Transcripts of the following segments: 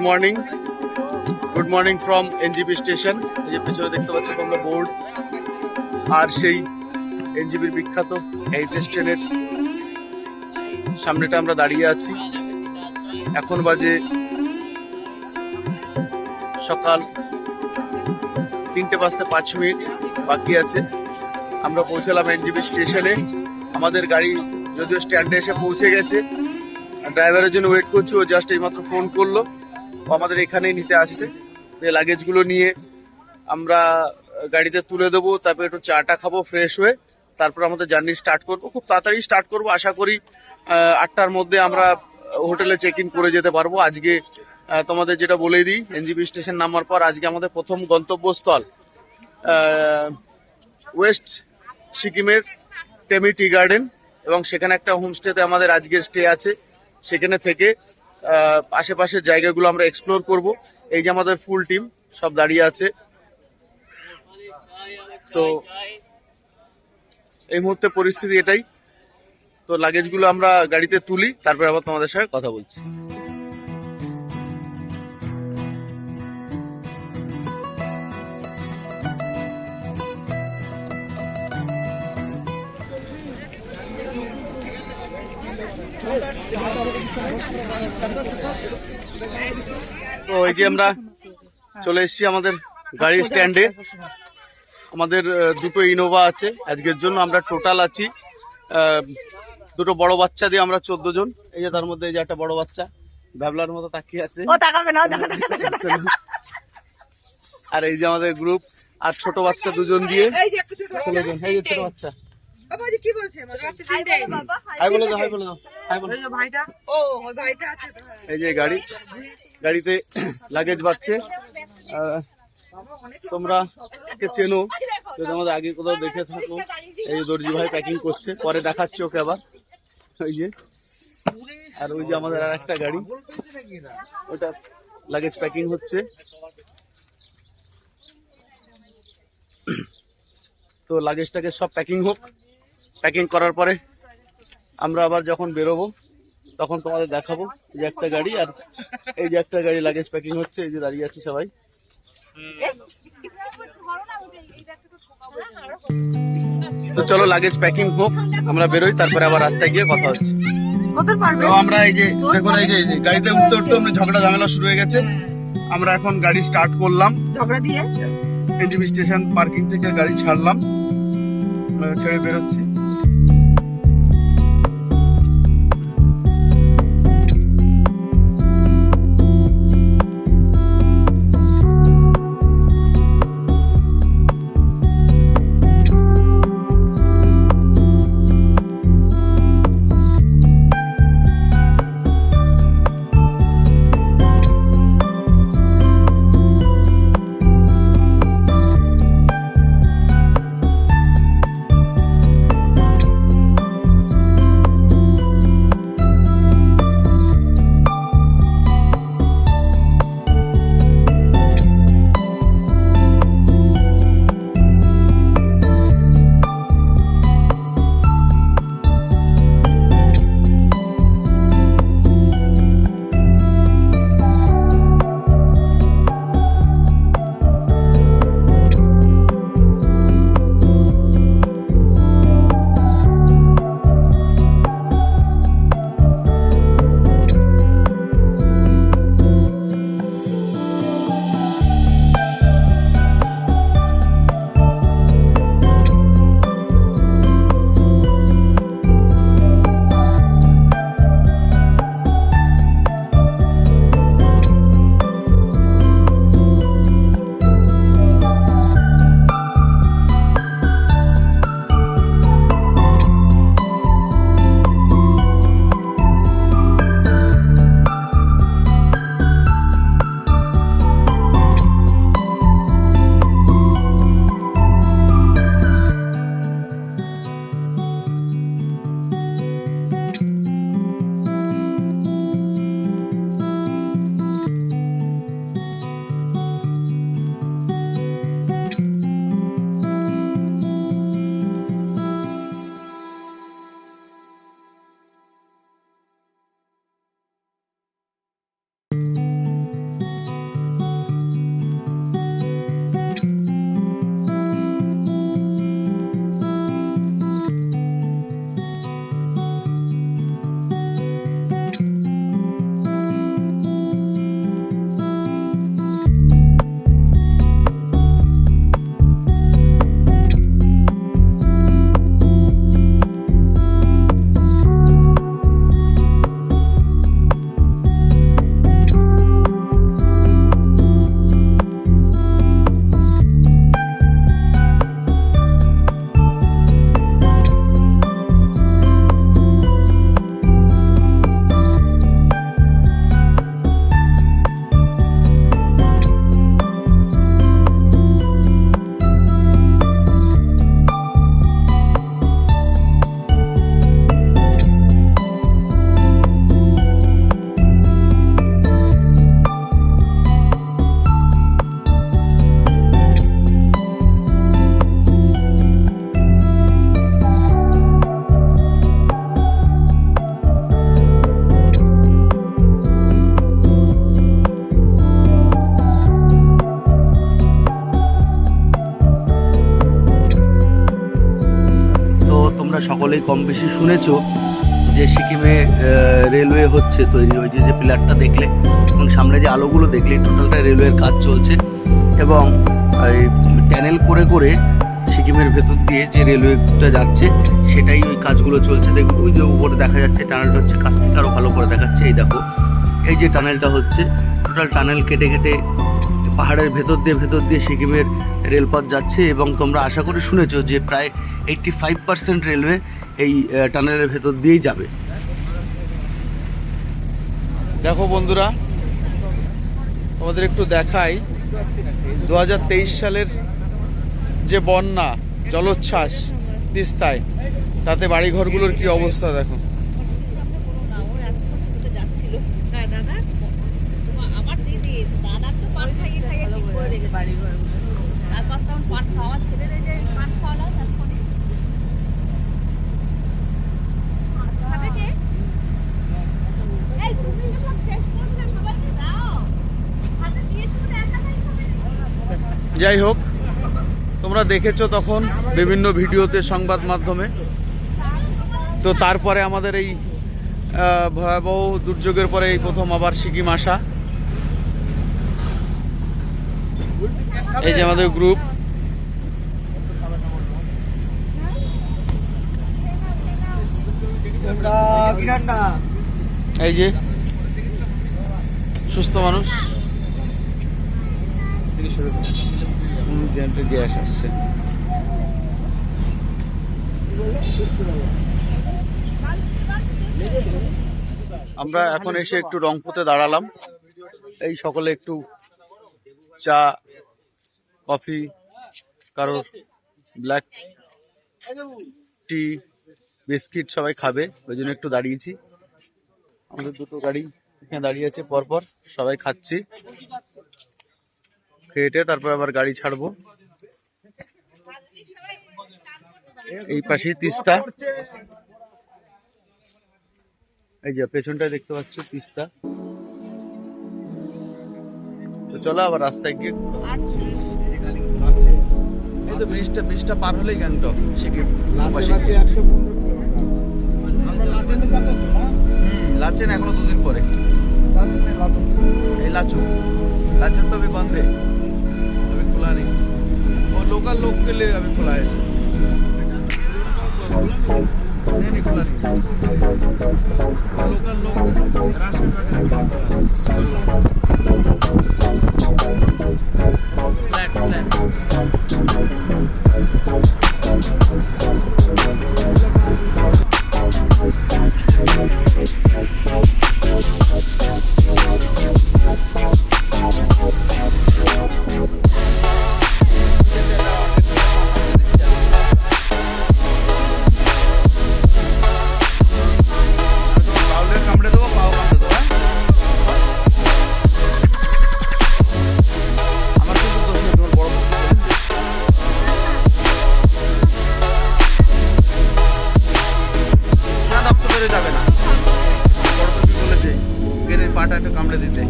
Morning from NJP station. এই যে পেছনে দেখতে পাচ্ছ তোমরা বোর্ড, আর সেই এনজিপির বিখ্যাত হেরিটেজ ট্রেনের সামনেটা আমরা দাঁড়িয়ে আছি। এখন বাজে সকাল 3:05 বাকি আছে। আমরা পৌঁছালাম এনজিপি স্টেশনে। আমাদের গাড়ি যদিও স্ট্যান্ডে এসে পৌঁছে গেছে, ড্রাইভারের জন্য ওয়েট করছি। ও জাস্ট এইমাত্র ফোন করলো, ও আমাদের এখানেই নিতে আসছে। লাগেজগুলো নিয়ে আমরা গাড়িতে তুলে দেবো, তারপর একটু চাটা খাবো ফ্রেশ হয়ে, তারপর আমাদের জার্নি স্টার্ট করবো। খুব তাড়াতাড়ি স্টার্ট করবো, আশা করি 8টার মধ্যে আমরা হোটেলে চেক ইন করে যেতে পারবো। আজকে তোমাদের যেটা বলে দিই, এনজিপি স্টেশন নামার পর আজকে আমাদের প্রথম গন্তব্যস্থল ওয়েস্ট সিকিমের টেমি টি গার্ডেন, এবং সেখানে একটা হোমস্টেতে আমাদের আজকের স্টে আছে। সেখানে থেকে আশেপাশের জায়গাগুলো আমরা এক্সপ্লোর করব। এই যে আমাদের ফুল টিম সব দাঁড়িয়ে আছে। তো এই মুহূর্তে পরিস্থিতি এটাই। তো লাগেজগুলো আমরা গাড়িতে তুলি, তারপর আবার তোমাদের সঙ্গে কথা বলছি। তো এই যে আমরা চলে এসেছি আমাদের গাড়ির স্ট্যান্ডে। আমাদের দুটো ইনোভা আছে আজকের জন্য। আমরা টোটাল আছি দুটো বড় বাচ্চা দিয়ে আমরা 14 জন। এই যে তার মধ্যে এই যে একটা বড় বাচ্চা ভ্যাবলার মতো তাকিয়ে আছে, আর এই যে আমাদের গ্রুপ, আর ছোট বাচ্চা দুজন দিয়ে 16 জন। এই যে ছোট বাচ্চা এই যে গাড়িতে লাগেজ বাচ্ছে। তোমরা কে চেনো যদি আমাদের আগে কোথাও দেখে থাকো। এই যে দর্জি ভাই প্যাকিং করছে, পরে দেখাচ্ছি ওকে আবার। ওই যে, আর ওই যে আমাদের আর একটা গাড়ি, ওটা লাগেজ প্যাকিং হচ্ছে। তো লাগেজটাকে সব প্যাকিং হোক, প্যাকিং করার পরে আমরা আবার যখন বেরোবো তখন তোমাদের দেখাবো। এই যে একটা গাড়ি, আর এই যে একটা গাড়ি লাগেজ প্যাকিং হচ্ছে। এই যে দাঁড়িয়ে আছি সবাই। তো চলো লাগেজ প্যাকিং হোক, আমরা বেরোই, তারপরে আবার রাস্তায় গিয়ে কথা হচ্ছে। তো আমরা এই যে দেখুন, এই যে গাড়িতে উঠতে উঠতে আমরা ঝগড়া ঝামেলা শুরু হয়ে গেছে। আমরা এখন গাড়ি স্টার্ট করলাম, ঝগড়া দিয়ে এনজিপি স্টেশন পার্কিং থেকে গাড়ি ছাড়লাম, ছেড়ে বেরোচ্ছি। সকলেই কম বেশি শুনেছো যে সিকিমে রেলওয়ে হচ্ছে তৈরি, ওই যে পিলারটা দেখলে এবং সামনে যে আলোগুলো দেখলে টোটালটা রেলওয়ের কাজ চলছে। এবং এই ট্যানেল করে করে সিকিমের ভেতর দিয়ে যে রেলওয়েটা যাচ্ছে সেটাই ওই কাজগুলো চলছে। দেখুন ওই যে উপরে দেখা যাচ্ছে টানেলটা হচ্ছে, কাছ থেকে আরও ভালো করে দেখাচ্ছে। এই দেখো এই যে টানেলটা হচ্ছে, টোটাল টানেল কেটে কেটে পাহাড়ের ভেতর দিয়ে সিকিমের রেলপথ যাচ্ছে। এবং তোমরা আশা করে শুনেছো যে প্রায় 85% রেলওয়ে এই টানেলের ভেতর দিয়েই যাবে। দেখো বন্ধুরা, তোমাদের একটু দেখাই 2023 সালের যে বন্যা জলোচ্ছ্বাস তিস্তায়, তাতে বাড়িঘরগুলোর কি অবস্থা দেখো। যাই হোক, তোমরা দেখেছো তখন বিভিন্ন ভিডিওতে, সংবাদ মাধ্যমে। তো তারপরে আমাদের এই ভয়াবহ দুর্যোগের পরে এই প্রথম আবার সিকিম আসা। এই যে আমাদের গ্রুপ, এই যে সুস্থ মানুষ, গ্যাস আসছে। আমরা এখন এসে একটু রংপুতে দাঁড়ালাম। এই সকলে একটু চা, কফি, কারোর ব্ল্যাক টি, বিস্কিট সবাই খাবে, ওই জন্য একটু দাঁড়িয়েছি। আমাদের দুটো গাড়ি এখানে দাঁড়িয়ে আছে পরপর, সবাই খাচ্ছি, খেটে তারপর আবার গাড়ি ছাড়বো। এই পাশেই তিস্তা, এই যে পেছনটায় দেখতে পাচ্ছ তিস্তা। তো চলো আবার রাস্তায় গিয়ে, এই তো ব্রিজটা পার হলেই গ্যাংটক সিকিম। লাচেন এখনো 2 দিন পরে। এই लाचन तो अभी बंद है, अभी खुला नहीं। और लोकल लोग के लिए अभी खुला है, नहीं खुला नहीं। लोकल लोग राशन वगैरह फ्लैट পাটা একটু কামড়ে দিতে।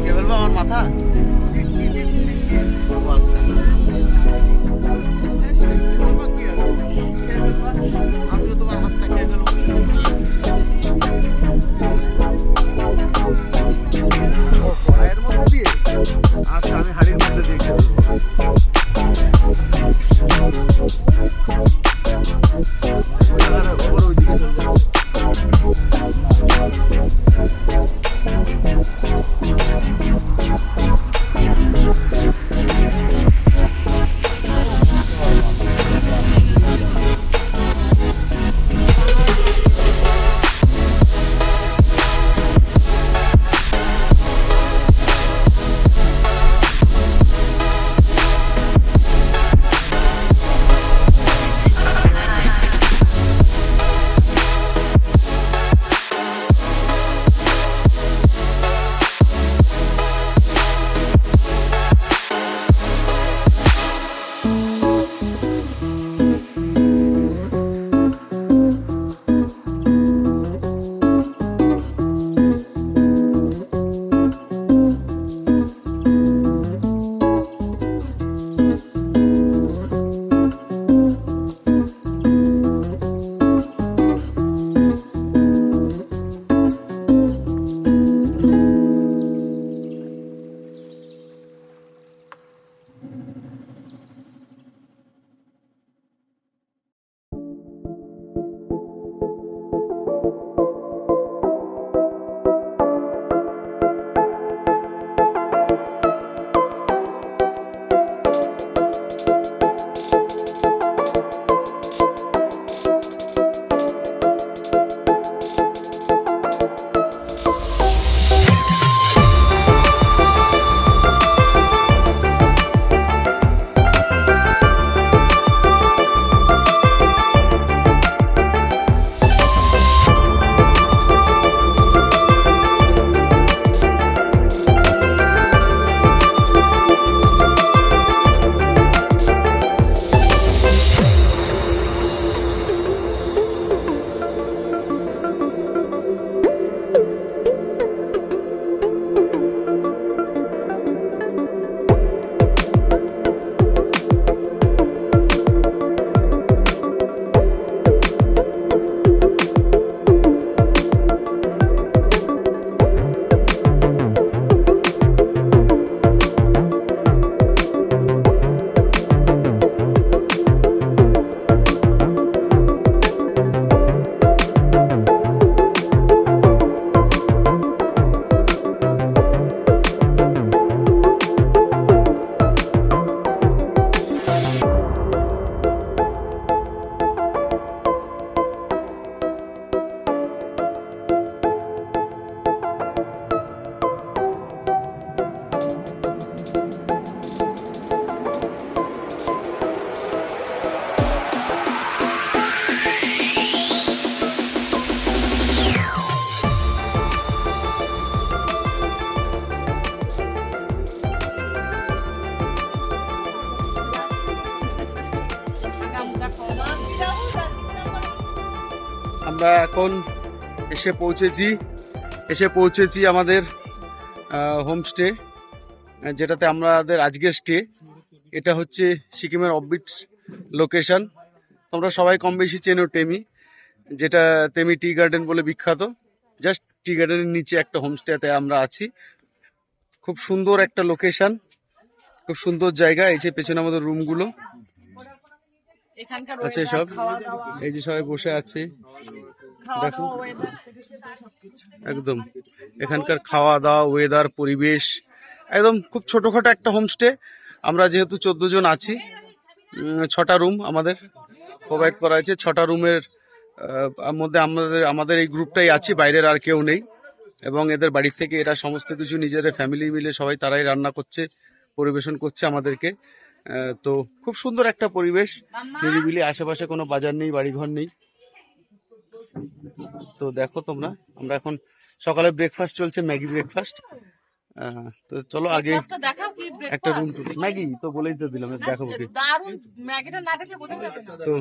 কে বলবো আমার মাথা আমিও তোমার হাতটা খেয়ে ফেলবো। কড়াইয়ের মধ্যে দিয়ে, আচ্ছা আমি হাড়ির মধ্যে দিয়ে খেয়ে দেবো। আমরা এখন এসে পৌঁছেছি আমাদের হোমস্টে, যেটাতে আমাদের আজকের স্টে। এটা হচ্ছে সিকিমের অফবিট লোকেশন। তোমরা সবাই কম বেশি চেনো টেমি, যেটা টেমি টি গার্ডেন বলে বিখ্যাত। জাস্ট টি গার্ডেনের নিচে একটা হোমস্টেতে আমরা আছি। খুব সুন্দর একটা লোকেশন, খুব সুন্দর জায়গা। এই যে পেছনে আমাদের রুমগুলো আছে সব, এই যে সবাই বসে আছে দেখো। একদম এখানকার খাওয়া দাওয়া, ওয়েদার, পরিবেশ একদম খুব ছোটখাটো একটা হোমস্টে। আমরা যেহেতু 14 জন আছি, 6টা রুম আমাদের প্রোভাইড করা হয়েছে। 6টা রুমের মধ্যে আমাদের এই গ্রুপটাই আছি, বাইরের আর কেউ নেই। এবং এদের বাড়ি থেকে এরা সমস্ত কিছু নিজেরা ফ্যামিলি মিলে সবাই তারাই রান্না করছে, পরিবেশন করছে আমাদেরকে। তো খুব সুন্দর একটা পরিবেশ, নিরিবিলি, আশেপাশে কোনো বাজার নেই, বাড়িঘর নেই। তো দেখো তোমরা, আমরা এখন সকালে ব্রেকফাস্ট চলছে, ম্যাগি ব্রেকফাস্ট। তো চলো আগে একটা রুম ম্যাগি তো বলেই তো দিলাম, দেখাবো কি তো।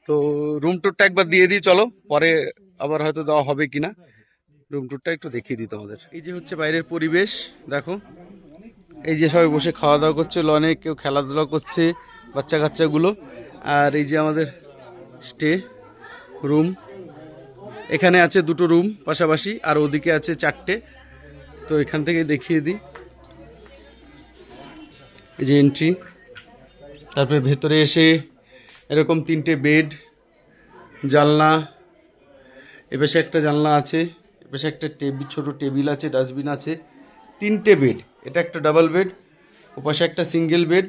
তো রুম টুরটা একবার দিয়ে দিই চলো, পরে আবার হয়তো দেওয়া হবে কিনা। রুম টুরটা একটু দেখিয়ে দিই তোমাদের। এই যে হচ্ছে বাইরের পরিবেশ দেখো। এই যে সবাই বসে খাওয়া দাওয়া করছে, লনে কেউ খেলাধুলা করছে, বাচ্চা কাচ্চাগুলো। আর এই যে আমাদের স্টে রুম, এখানে আছে 2টো রুম পাশাপাশি, আর ওদিকে আছে 4টে। তো এখান থেকে দেখিয়ে দিই। এই যে এন্ট্রি, তারপরে ভেতরে এসে এরকম 3টে বেড, জানলা, এপাশে একটা জানলা আছে, এপাশে একটা ছোট টেবিল আছে, ডাস্টবিন আছে, 3টে বেড। এটা একটা ডাবল বেড, ওপাশে একটা সিঙ্গেল বেড,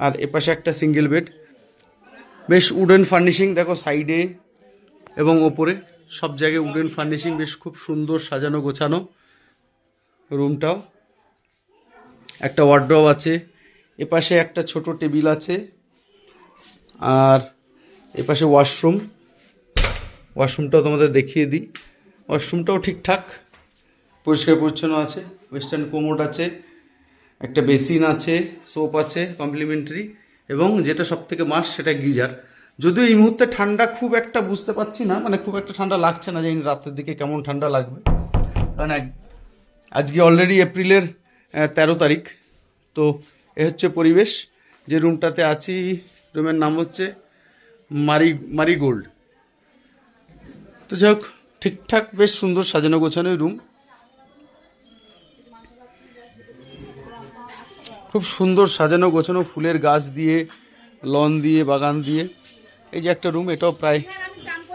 আর এপাশে একটা সিঙ্গেল বেড। বেশ উডেন ফার্নিশিং দেখো, সাইডে এবং ওপরে সব জায়গায় উডেন ফার্নিশিং, বেশ খুব সুন্দর সাজানো গোছানো রুমটাও। একটা ওয়ার্ড্রব আছে, এপাশে একটা ছোট টেবিল আছে, আর এপাশে ওয়াশরুমটাও তোমাদের দেখিয়ে দিই। ওয়াশরুমটাও ঠিকঠাক পরিষ্কার পরিচ্ছন্ন আছে, ওয়েস্টার্ন কোমোড আছে, একটা বেসিন আছে, সোপ আছে কমপ্লিমেন্টারি, এবং যেটা সব থেকে মাস্ট সেটা গিজার। যদিও এই মুহূর্তে ঠান্ডা খুব একটা বুঝতে পারছি না, মানে খুব একটা ঠান্ডা লাগছে না, জানি রাতের দিকে কেমন ঠান্ডা লাগবে। কারণ আজকে অলরেডি এপ্রিলের 13 তারিখ। তো এ হচ্ছে পরিবেশ। যে রুমটাতে আছি, রুমের নাম হচ্ছে মারিগোল্ড। তো যাই হোক, ঠিকঠাক বেশ সুন্দর সাজানো গোছানো রুম, খুব সুন্দর সাজানো গোছানো, ফুলের গাছ দিয়ে, লন দিয়ে, বাগান দিয়ে। এই যে একটা রুম, এটাও প্রায়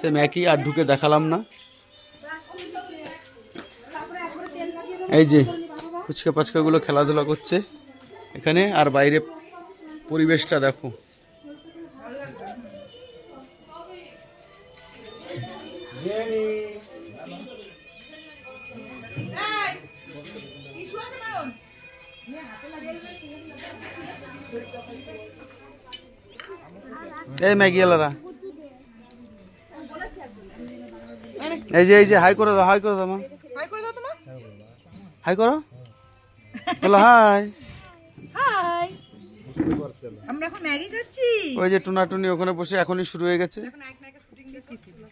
সেম একই, আর ঢুকে দেখালাম না। এই যে ফুচকা পাচকাগুলো খেলাধুলা করছে এখানে, আর বাইরে পরিবেশটা দেখো। এই ম্যাগিওয়ালারা, এই যে হাই করে দাও, মা হাই করো, বলো হাই। আমরা এখন ম্যাগি খাচ্ছি। ওই যে টুনাটুনি ওখানে বসে এখনই শুরু হয়ে গেছে,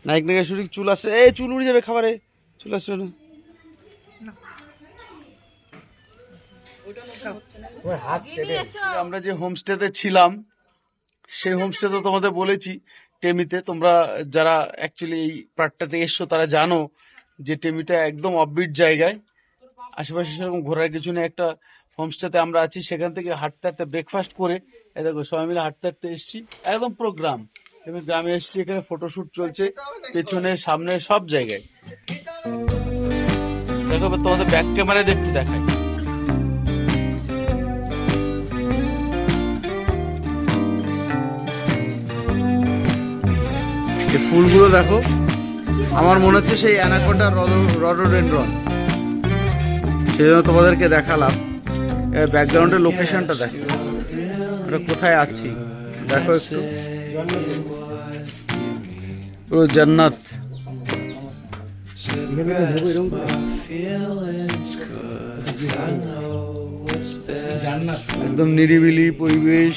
নায়ক নায়িকা শুরু। চুল আসছে, এই চুল উড়ে যাবে খাবারে, চুল আসছে না। আমরা যে হোমস্টেতে ছিলাম, সেই হোমস্টে তো তোমাদের বলেছি টেমিতে। তোমরা যারা অ্যাকচুয়ালি এই পার্টটাতে এসছো তারা জানো যে টেমিটা একদম অফবিট জায়গায়, আশেপাশে সেরকম ঘোরার কিছু নেই। একটা হোমস্টেতে আমরা আছি, সেখান থেকে হাঁটতে হাঁটতে ব্রেকফাস্ট করে এই দেখো সবাই মিলে হাঁটতে হাঁটতে এসছি, একদম পুরো গ্রাম। এবার গ্রামে এসছি, এখানে ফটোশ্যুট চলছে পেছনে সামনে সব জায়গায়। দেখো তোমাদের ব্যাক ক্যামেরায় একটু দেখাই। এই ফুলগুলো দেখো, আমার মনে হচ্ছে সেই অ্যানাকোন্ডা রডোডেনড্রন, সেই জন্য তোমাদেরকে দেখালাম। ব্যাকগ্রাউন্ডের লোকেশনটা দেখো, আমরা কোথায় আছি দেখো একটু, পুরো জান্নাত। একদম নিরিবিলি পরিবেশ।